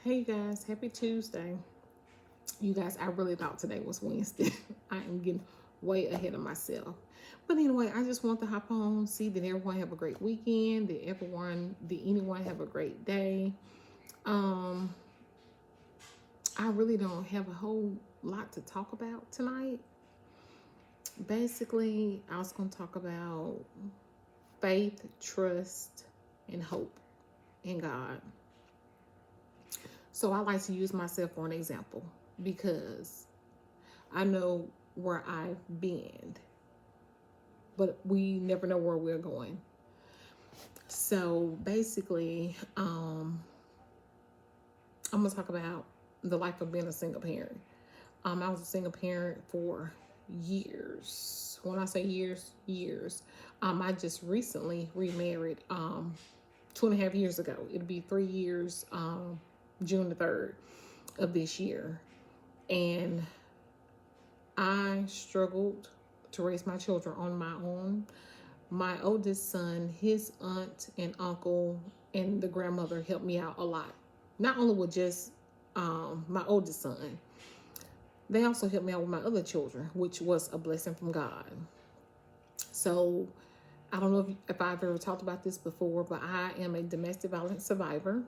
Hey you guys, happy Tuesday. You guys, I really thought today was Wednesday. I am getting way ahead of myself. But anyway, I just want to hop on, see that everyone have a great weekend, did anyone have a great day. Um, I really don't have a whole lot to talk about tonight. Basically, I was going to talk about faith, trust, and hope in God. So I like to use myself for an example because I know where I've been, but we never know where we're going. So basically, I'm gonna talk about the life of being a single parent. I was a single parent for years. When I say years, years. I just recently remarried 2.5 years ago. It'll be 3 years, June the 3rd of this year. And I struggled to raise my children on my own. My oldest son, his aunt and uncle and the grandmother helped me out a lot. Not only with just my oldest son, they also helped me out with my other children, which was a blessing from God. So I don't know if I've ever talked about this before, but I am a domestic violence survivor.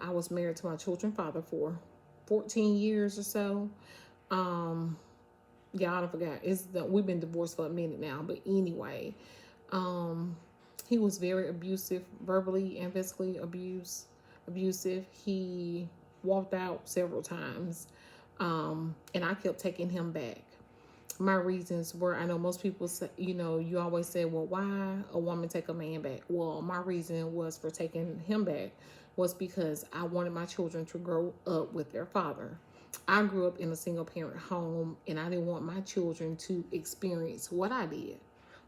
I was married to my children's father for 14 years or so. Yeah, I forgot. We've been divorced for a minute now, but anyway, um, he was very abusive, verbally and physically abusive. He walked out several times, and I kept taking him back. My reasons were, I know most people say, you always say, well, why a woman take a man back? Well, my reason was for taking him back was because I wanted my children to grow up with their father. I grew up in a single parent home and I didn't want my children to experience what I did.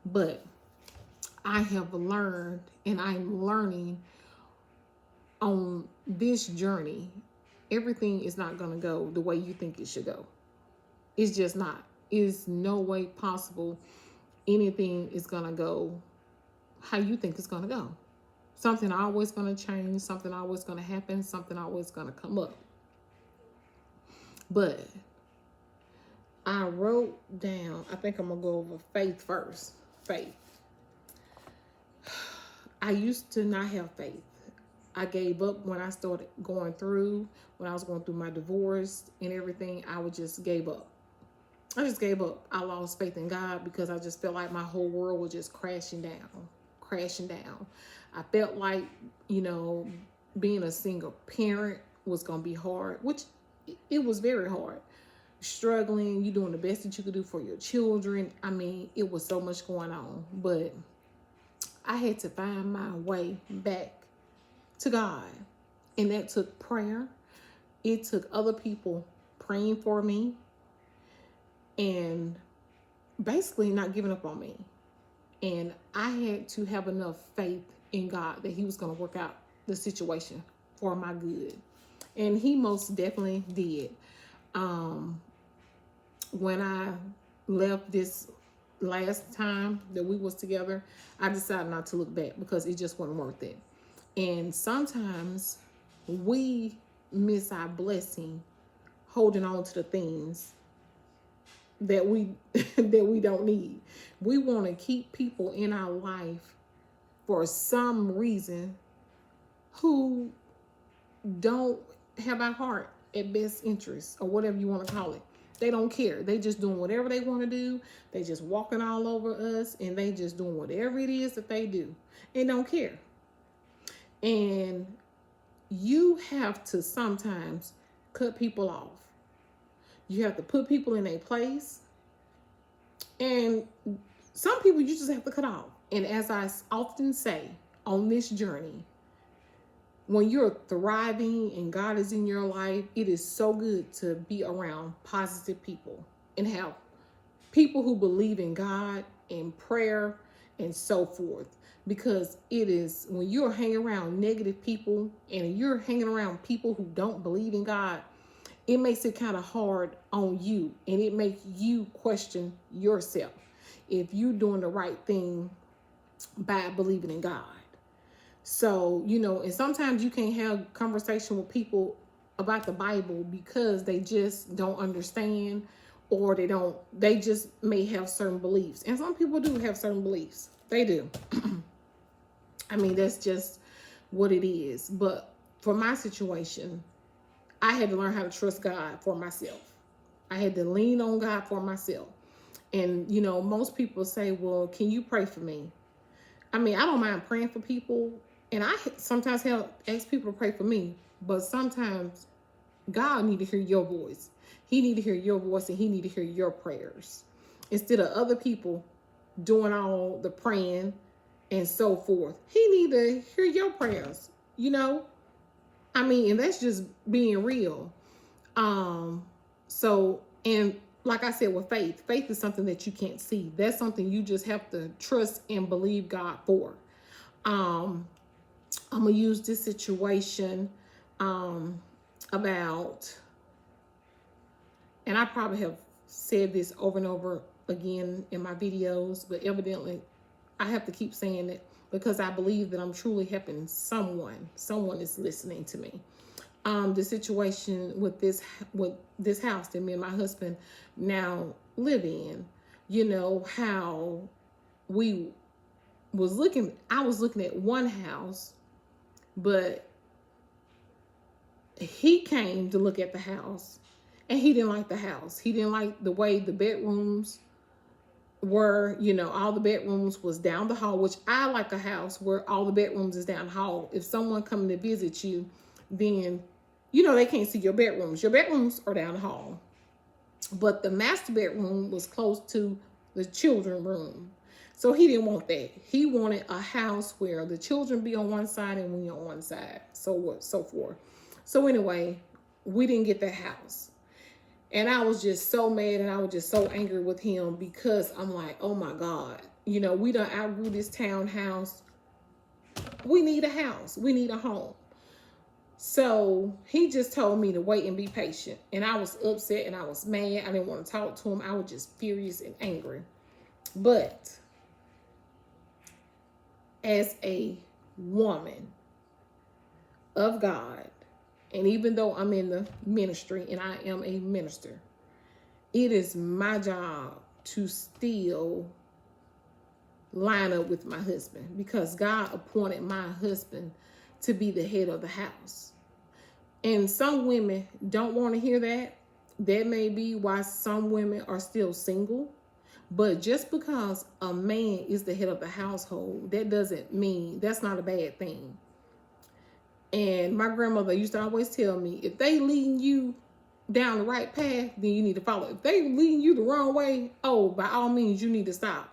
But I have learned and I'm learning on this journey, everything is not going to go the way you think it should go. It's just not. It's no way possible anything is going to go how you think it's going to go. Something always going to change, something always going to happen, something always going to come up. But I wrote down, I think I'm going to go over faith first. Faith. I used to not have faith. I gave up when I started when I was going through my divorce and everything. I just gave up. I just gave up. I lost faith in God because I just felt like my whole world was just crashing down. I felt like, being a single parent was going to be hard, which it was very hard. Struggling, you doing the best that you could do for your children. I mean, it was so much going on, but I had to find my way back to God. And that took prayer. It took other people praying for me and basically not giving up on me. And I had to have enough faith in God that he was going to work out the situation for my good. And he most definitely did. When I left this last time that we was together, I decided not to look back because it just wasn't worth it. And sometimes we miss our blessing holding on to the things that we that we don't need. We want to keep people in our life for some reason who don't have our heart at best interest or whatever you want to call it. They don't care. They just doing whatever they want to do. They just walking all over us and they just doing whatever it is that they do and don't care. And you have to sometimes cut people off. You have to put people in a place. And some people you just have to cut off. And as I often say on this journey, when you're thriving and God is in your life, it is so good to be around positive people and have people who believe in God and prayer and so forth. Because it is when you're hanging around negative people and you're hanging around people who don't believe in God, it makes it kind of hard on you and it makes you question yourself if you're doing the right thing by believing in God. So, you know, and sometimes you can't have conversation with people about the Bible because they just don't understand, or they just may have certain beliefs. And some people do have certain beliefs. They do. I mean, that's just what it is. But for my situation, I had to learn how to trust God for myself. I had to lean on God for myself. And, you know, most people say, well, can you pray for me? I mean, I don't mind praying for people. And I sometimes ask people to pray for me. But sometimes God need to hear your voice. He need to hear your voice, and he need to hear your prayers. Instead of other people doing all the praying and so forth. He need to hear your prayers, you know? I mean, and that's just being real. So, and like I said, with faith is something that you can't see. That's something you just have to trust and believe God for. I'm gonna use this situation about, and I probably have said this over and over again in my videos, but evidently I have to keep saying it because I believe that I'm truly helping someone. Someone is listening to me. The situation with this house that me and my husband now live in, you know, how I was looking at one house, but he came to look at the house and he didn't like the house. He didn't like the way the bedrooms were, you know, all the bedrooms was down the hall, which I like a house where all the bedrooms is down the hall. If someone coming to visit you, then, you know, they can't see your bedrooms. Your bedrooms are down the hall. But the master bedroom was close to the children's room. So he didn't want that. He wanted a house where the children be on one side and we on one side, so forth. So anyway, we didn't get that house. And I was just so mad and I was just so angry with him because I'm like, oh my God, you know, we done outgrew this townhouse. We need a house. We need a home. So he just told me to wait and be patient. And I was upset and I was mad. I didn't want to talk to him. I was just furious and angry. But as a woman of God, and even though I'm in the ministry and I am a minister, it is my job to still line up with my husband because God appointed my husband to be the head of the house. And some women don't want to hear that. That may be why some women are still single. But just because a man is the head of the household, that doesn't mean that's not a bad thing. And my grandmother used to always tell me, if they leading you down the right path, then you need to follow. If they leading you the wrong way, oh, by all means, you need to stop.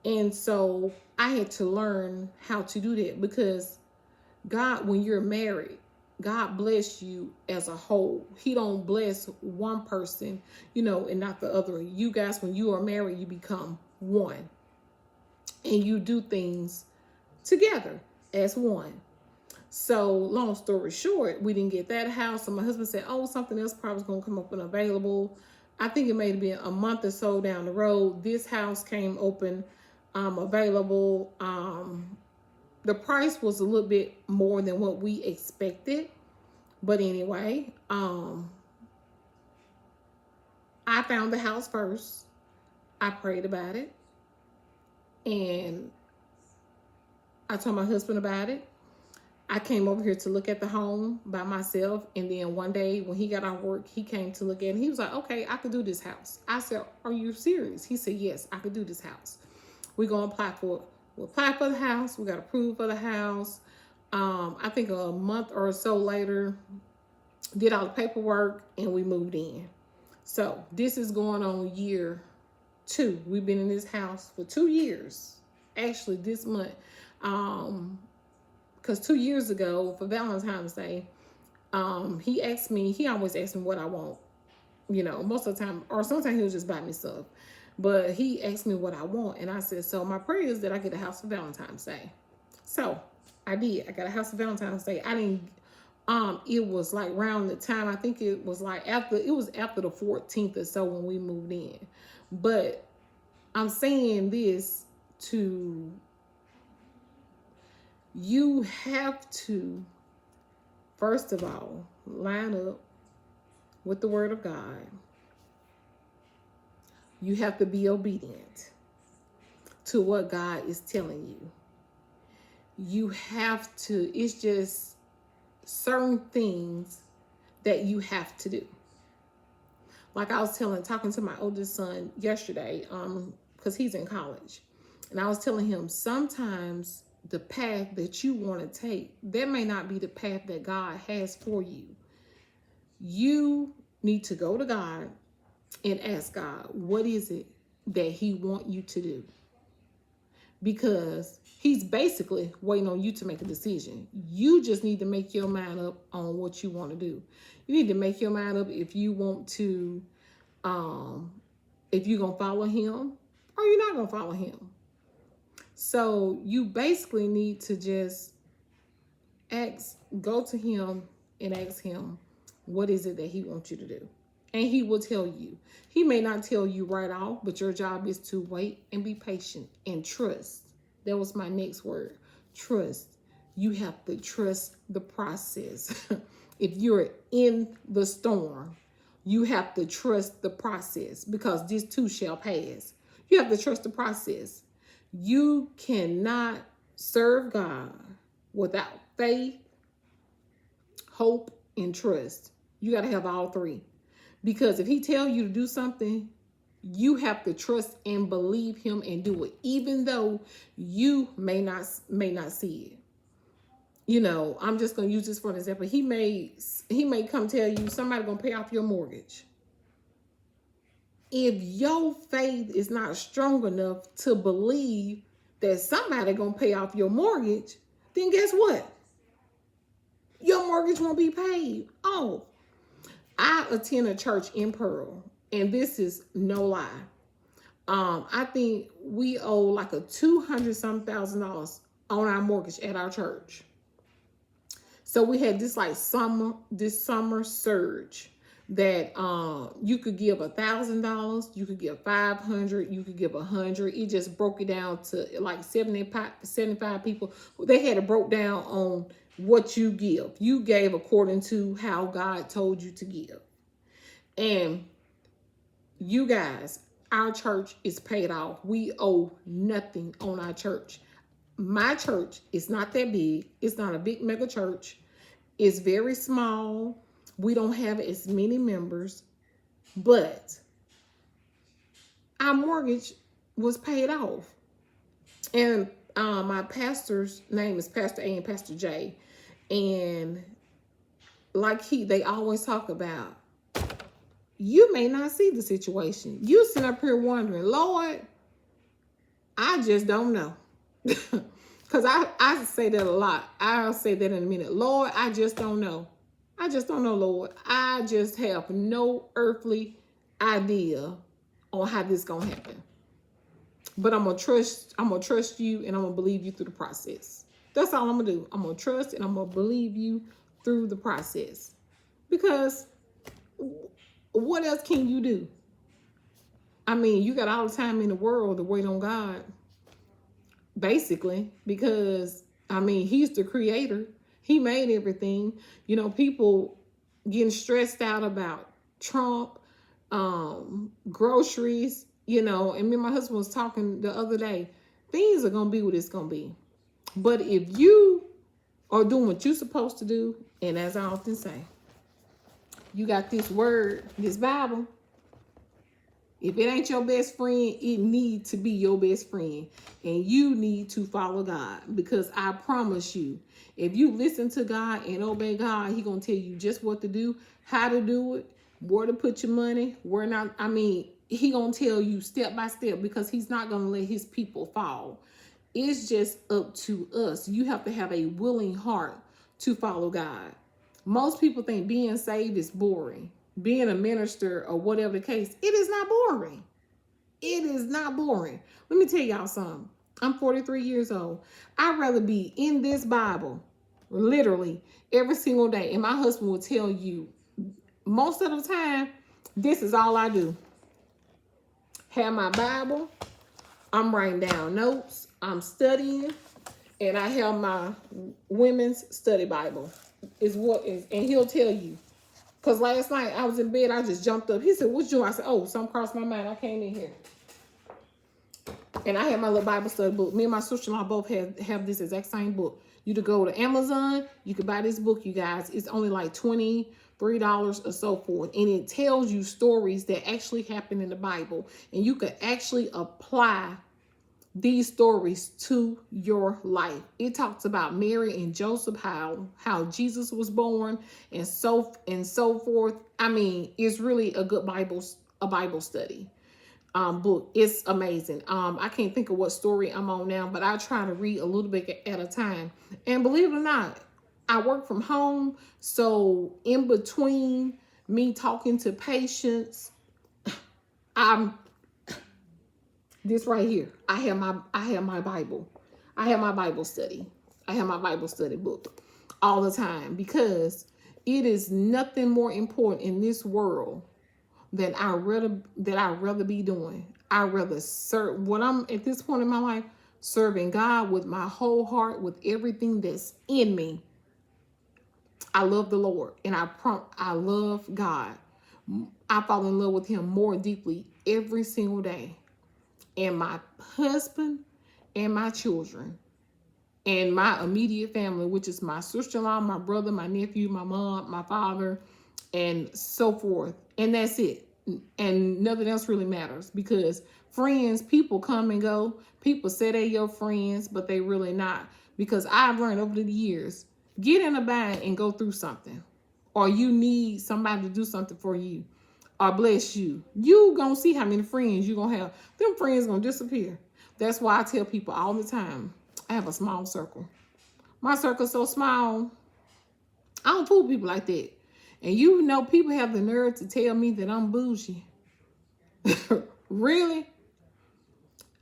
And so I had to learn how to do that because God, when you're married, God bless you as a whole. He don't bless one person, you know, and not the other. You guys, when you are married, you become one. And you do things together as one. So long story short, we didn't get that house. So my husband said, oh, something else probably is going to come up and available. I think it may have been a month or so down the road. This house came open, available. The price was a little bit more than what we expected. But anyway, I found the house first. I prayed about it. And I told my husband about it. I came over here to look at the home by myself. And then one day when he got out of work, he came to look at it. And he was like, okay, I could do this house. I said, are you serious? He said, yes, I could do this house. We're going to apply for it. We'll apply for the house. We got approved for the house. I think a month or so later, did all the paperwork and we moved in. So this is going on year 2. We've been in this house for 2 years. Actually, this month. Because 2 years ago for Valentine's Day, he always asks me what I want. You know, most of the time, or sometimes he'll just buy me stuff. But he asked me what I want. And I said, so my prayer is that I get a house for Valentine's Day. So I did. I got a house for Valentine's Day. I didn't, it was like around the time, I think it was after the 14th or so when we moved in. But I'm saying this to You have to, first of all, line up with the word of God. You have to be obedient to what God is telling you. You have to, it's just certain things that you have to do. Like I was talking to my oldest son yesterday, because he's in college. And I was telling him, sometimes the path that you want to take, that may not be the path that God has for you. You need to go to God and ask God, what is it that he wants you to do? Because he's basically waiting on you to make a decision. You just need to make your mind up on what you want to do. You need to make your mind up if you want to, if you're going to follow him or you're not going to follow him. So you basically need to just go to him and ask him, what is it that he wants you to do? And he will tell you. He may not tell you right off, but your job is to wait and be patient and trust. That was my next word, trust. You have to trust the process. If you're in the storm, you have to trust the process, because this too shall pass. You have to trust the process. You cannot serve God without faith, hope, and trust. You got to have all three. Because if he tells you to do something, you have to trust and believe him and do it, even though you may not see it. You know, I'm just going to use this for an example. He may come tell you somebody going to pay off your mortgage. If your faith is not strong enough to believe that somebody going to pay off your mortgage, then guess what? Your mortgage won't be paid off. I attend a church in Pearl, and this is no lie. I think we owe like a $200,000 on our mortgage at our church. So we had this summer surge that you could give $1,000, you could give $500, you could give $100. It just broke it down to like 75 people. They had it broke down on what you give. You gave according to how God told you to give. And you guys, our church is paid off. We owe nothing on our church. My church is not that big. It's not a big mega church. It's very small. We don't have as many members, but our mortgage was paid off. And my pastor's name is Pastor A and Pastor J. And like they always talk about, you may not see the situation. You sit up here wondering, Lord, I just don't know. Because I say that a lot. I'll say that in a minute. Lord, I just don't know. I just don't know, Lord. I just have no earthly idea on how this is going to happen. But I'm going to trust you, and I'm going to believe you through the process. That's all I'm going to do. I'm going to trust and I'm going to believe you through the process. Because what else can you do? I mean, you got all the time in the world to wait on God. Basically, because, I mean, he's the creator. He made everything. You know, people getting stressed out about Trump, groceries, you know, and me and my husband was talking the other day. Things are going to be what it's going to be. But if you are doing what you're supposed to do, and as I often say, you got this word, this Bible. If it ain't your best friend, it needs to be your best friend. And you need to follow God. Because I promise you, if you listen to God and obey God, He's going to tell you just what to do, how to do it, where to put your money, where not. I mean, He's going to tell you step by step, because He's not going to let His people fall. It's just up to us. You have to have a willing heart to follow God. Most people think being saved is boring. Being a minister or whatever the case, it is not boring. It is not boring. Let me tell y'all something. I'm 43 years old. I'd rather be in this Bible literally every single day. And my husband will tell you most of the time, this is all I do. Have my Bible. I'm writing down notes. I'm studying. and I have my women's study Bible. Is what is, and he'll tell you. Cause last night I was in bed, I just jumped up. He said, "What you doing?" I said, "Oh, something crossed my mind. I came in here." And I had my little Bible study book. Me and my sister-in-law both have this exact same book. You could go to Amazon, you could buy this book, you guys. It's only like $23 or so forth. And it tells you stories that actually happen in the Bible. And you could actually apply these stories to your life. It talks about Mary and Joseph, how Jesus was born, and so forth. I mean, it's really a good Bible study book. It's amazing. I can't think of what story I'm on now, but I try to read a little bit at a time. And believe it or not, I work from home, so in between me talking to patients, I'm this right here. I have my Bible. I have my Bible study. I have my Bible study book all the time, because it is nothing more important in this world that I'd rather be doing. I'd rather serve what I'm at this point in my life, serving God with my whole heart, with everything that's in me. I love the Lord, and I love God. I fall in love with him more deeply every single day. And my husband and my children and my immediate family, which is my sister-in-law, my brother, my nephew, my mom, my father, and so forth. And that's it. And nothing else really matters, because friends, people come and go. People say they're your friends, but they really not. Because I've learned over the years, get in a bind and go through something, or you need somebody to do something for you, or bless you. You gonna see how many friends you gonna have. Them friends gonna disappear. That's why I tell people all the time, I have a small circle. My circle's so small, I don't fool people like that. And you know, people have the nerve to tell me that I'm bougie. Really?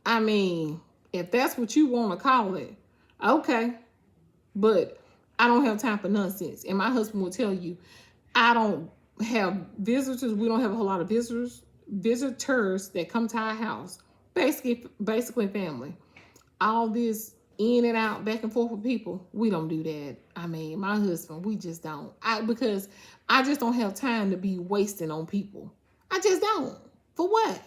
I mean, if that's what you want to call it, okay. But I don't have time for nonsense. And my husband will tell you, I don't have visitors. We don't have a whole lot of visitors that come to our house. Basically family. All this in and out, back and forth with people, we don't do that. I mean, my husband, we just don't. Because I just don't have time to be wasting on people. I just don't. For what?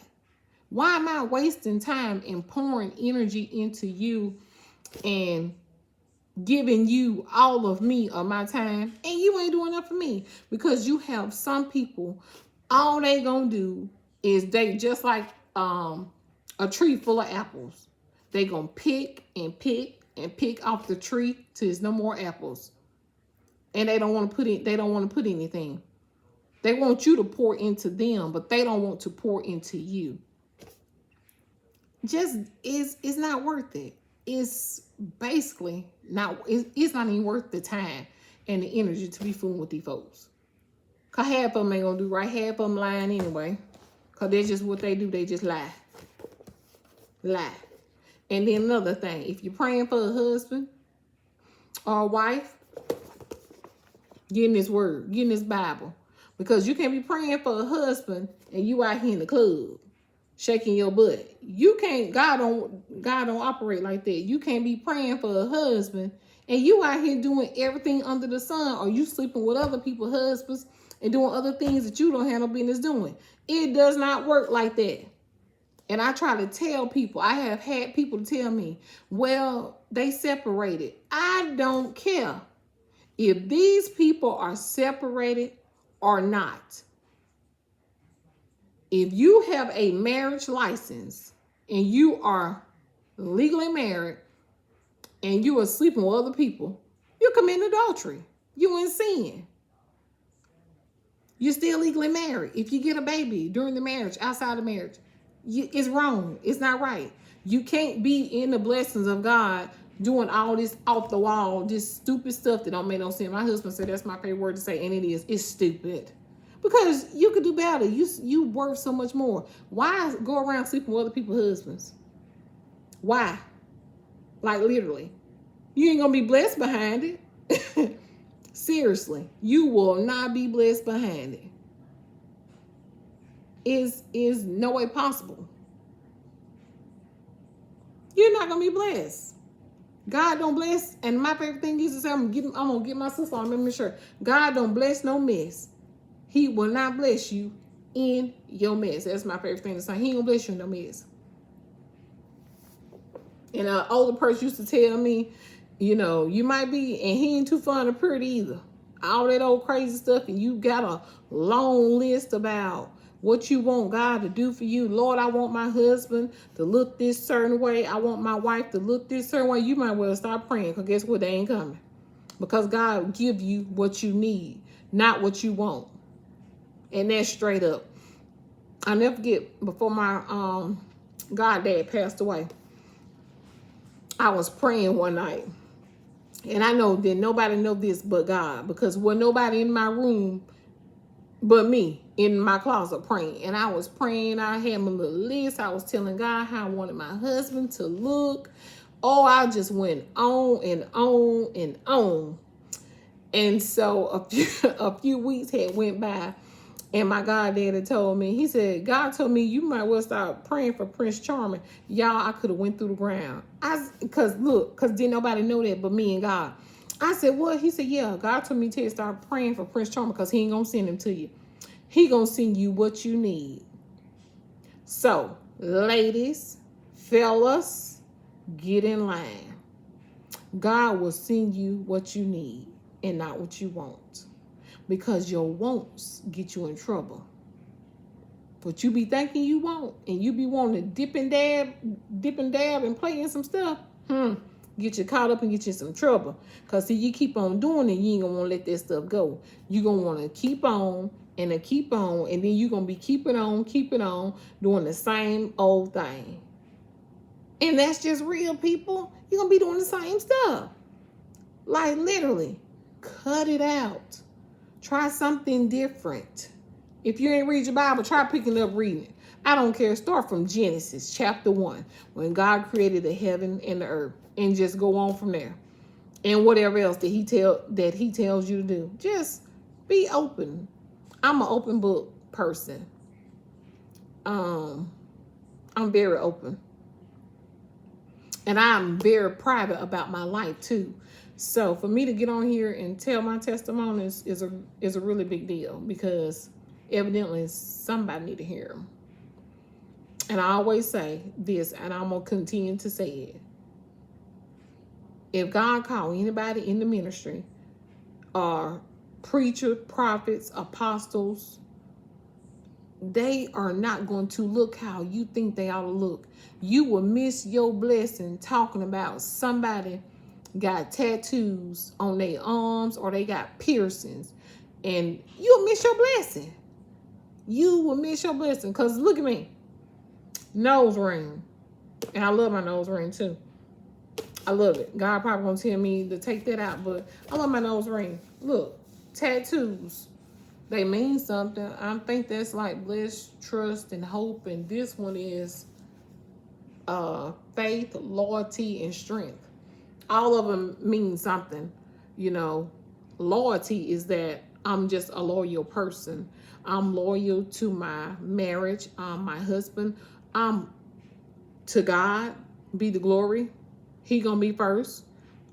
Why am I wasting time and pouring energy into you and giving you all of me or my time, and you ain't doing enough for me? Because you have some people, all they gonna do is they just like a tree full of apples. They gonna pick and pick and pick off the tree till there's no more apples, and they don't want to put anything. They want you to pour into them, but they don't want to pour into you. Just it's not worth it. It's basically not. It's not even worth the time and the energy to be fooling with these folks. Cause half of them ain't gonna do right. Half of them lying anyway. Cause that's just what they do. They just lie. And then another thing, if you're praying for a husband or a wife, get in this word, get in this Bible. Because you can't be praying for a husband and you out here in the club shaking your butt. You can't, God don't operate like that. You can't be praying for a husband and you out here doing everything under the sun, or you sleeping with other people's husbands and doing other things that you don't have no business doing. It does not work like that. And I try to tell people, I have had people tell me, well, they separated. I don't care if these people are separated or not. If you have a marriage license and you are legally married and you are sleeping with other people, you're committing adultery. You're in sin. You're still legally married. If you get a baby during the marriage, outside of marriage, it's wrong. It's not right. You can't be in the blessings of God doing all this off the wall, this stupid stuff that don't make no sense. My husband said that's my favorite word to say, and it is. It's stupid. Because you could do better. You worth so much more. Why go around sleeping with other people's husbands? Why? Like literally. You ain't gonna be blessed behind it. Seriously, you will not be blessed behind it. Is no way possible. You're not gonna be blessed. God don't bless. And my favorite thing is to say, I'm gonna get my sister on. Let me make sure. God don't bless no mess. He will not bless you in your mess. That's my favorite thing to say. He ain't gonna bless you in no mess. And an older person used to tell me, you know, you might be, and he ain't too fun or pretty either. All that old crazy stuff, and you got a long list about what you want God to do for you. Lord, I want my husband to look this certain way. I want my wife to look this certain way. You might well stop praying, because guess what? They ain't coming. Because God will give you what you need, not what you want. And that's straight up. I'll never forget, before my goddad passed away, I was praying one night. And I know that nobody know this but God, because was nobody in my room but me in my closet praying. And I was praying. I had my little list. I was telling God how I wanted my husband to look. Oh, I just went on and on and on. And so a few weeks had went by, and my goddaddy told me, he said, God told me you might well start praying for Prince Charming. Y'all, I could have went through the ground. Because didn't nobody know that but me and God. I said, what? He said, yeah, God told me to start praying for Prince Charming, because he ain't going to send him to you. He going to send you what you need. So, ladies, fellas, get in line. God will send you what you need and not what you want. Because your wants get you in trouble. What you be thinking you want, and you be wanting to dip and dab and play in some stuff, get you caught up and get you in some trouble. Because see, you keep on doing it, you ain't going to want to let that stuff go. You're going to want to keep on and keep on, and then you're going to be keeping on, doing the same old thing. And that's just real, people. You're going to be doing the same stuff. Like, literally, cut it out. Try something different. If you ain't read your Bible, try picking up reading it. I don't care. Start from Genesis chapter 1, when God created the heaven and the earth, and just go on from there. And whatever else that he tells you to do, just be open. I'm an open book person. I'm very open, and I'm very private about my life too. So for me to get on here and tell my testimonies is a really big deal, because evidently somebody need to hear them. And I always say this, and I'm going to continue to say it. If God called anybody in the ministry, or preacher, prophets, apostles, they are not going to look how you think they ought to look. You will miss your blessing talking about somebody got tattoos on their arms, or they got piercings, and you'll miss your blessing. You will miss your blessing. Because look at me, nose ring, and I love my nose ring too. I love it. God probably gonna tell me to take that out, but I love my nose ring. Look, tattoos, they mean something. I think that's like bliss, trust, and hope, and this one is faith, loyalty, and strength. All of them mean something. You know, loyalty is that I'm just a loyal person. I'm loyal to my marriage, my husband. To God be the glory. He gonna be first.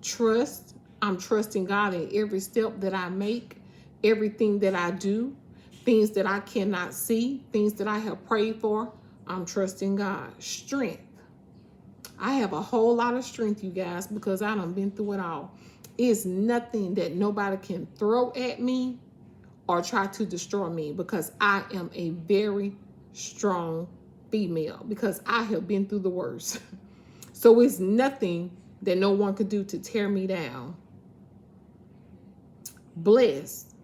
Trust. I'm trusting God in every step that I make, everything that I do, things that I cannot see, things that I have prayed for. I'm trusting God. Strength. I have a whole lot of strength, you guys, because I done been through it all. It's nothing that nobody can throw at me or try to destroy me, because I am a very strong female, because I have been through the worst. So it's nothing that no one could do to tear me down. Blessed,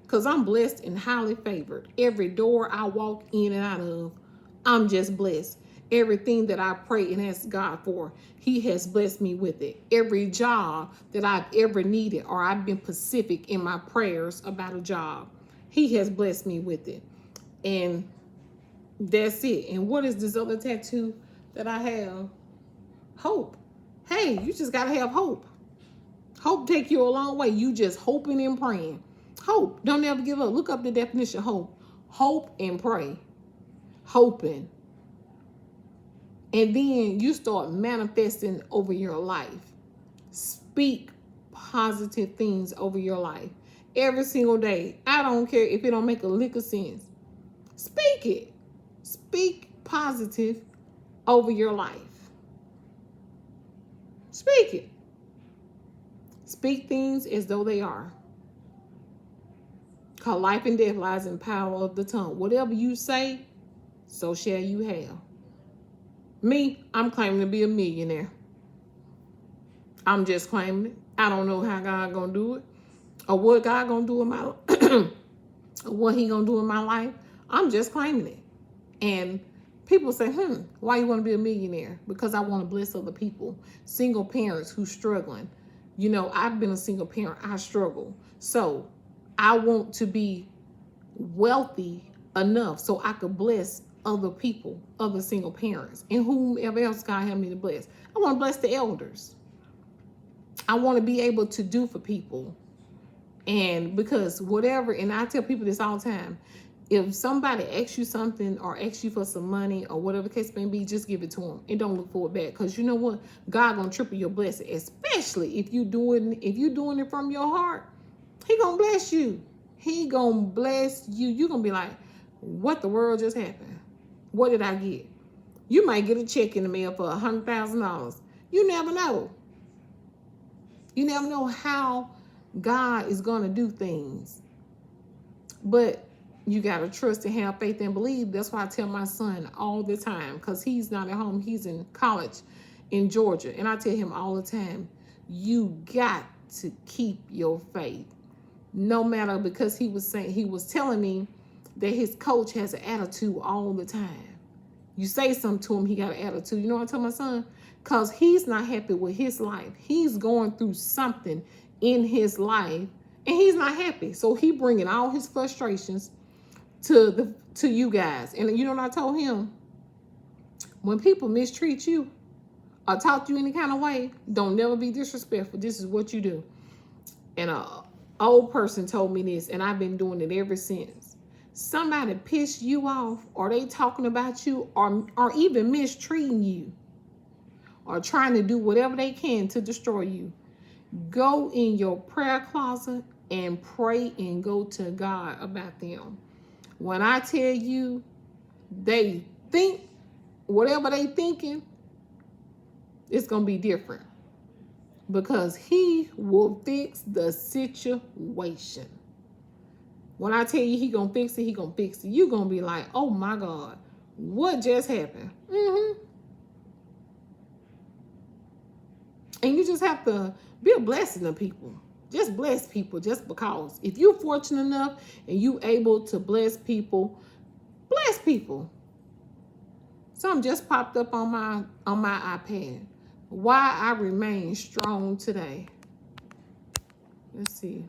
because I'm blessed and highly favored. Every door I walk in and out of, I'm just blessed. Everything that I pray and ask God for, he has blessed me with it. Every job that I've ever needed, or I've been specific in my prayers about a job, he has blessed me with it. And that's it. And what is this other tattoo that I have? Hope. Hey, you just got to have hope. Hope take you a long way. You just hoping and praying. Hope. Don't ever give up. Look up the definition of hope. Hope and pray. Hoping. And then you start manifesting over your life. Speak positive things over your life every single day. I don't care if it don't make a lick of sense. Speak it. Speak positive over your life. Speak it. Speak things as though they are. Because life and death lies in the power of the tongue. Whatever you say, so shall you have. Me, I'm claiming to be a millionaire. I'm just claiming it. I don't know how God gonna do it, or what God gonna do in my or what He gonna do in my life. I'm just claiming it. And people say, why you want to be a millionaire? Because I want to bless other people. Single parents who's struggling. You know, I've been a single parent. I struggle. So I want to be wealthy enough so I could bless other people, other single parents, and whomever else God had me to bless. I want to bless the elders. I want to be able to do for people. And because whatever, and I tell people this all the time, if somebody asks you something or asks you for some money or whatever the case may be, just give it to them and don't look for it back. Because you know what? God gonna triple your blessing, especially if you doing it from your heart. He gonna bless you. He gonna bless you. You gonna be like, what the world just happened? What did I get? You might get a check in the mail for $100,000. You never know. You never know how God is gonna do things. But you got to trust and have faith and believe. That's why I tell my son all the time, because he's not at home. He's in college in Georgia. And I tell him all the time, you got to keep your faith. No matter, because he was telling me that his coach has an attitude all the time. You say something to him, he got an attitude. You know what I tell my son? Because he's not happy with his life. He's going through something in his life and he's not happy. So he bringing all his frustrations to you guys. And you know what I told him? When people mistreat you or talk to you any kind of way, don't never be disrespectful. This is what you do. And an old person told me this, and I've been doing it ever since. Somebody pissed you off, or they talking about you, or even mistreating you, or trying to do whatever they can to destroy you. Go in your prayer closet and pray and go to God about them. When I tell you they think whatever they thinking, it's going to be different. Because He will fix the situation. When I tell you He going to fix it, He going to fix it. You're going to be like, oh my God, what just happened? And you just have to be a blessing to people. Just bless people just because. If you're fortunate enough and you able to bless people, bless people. Something just popped up on my iPad. Why I remain strong today. Let's see.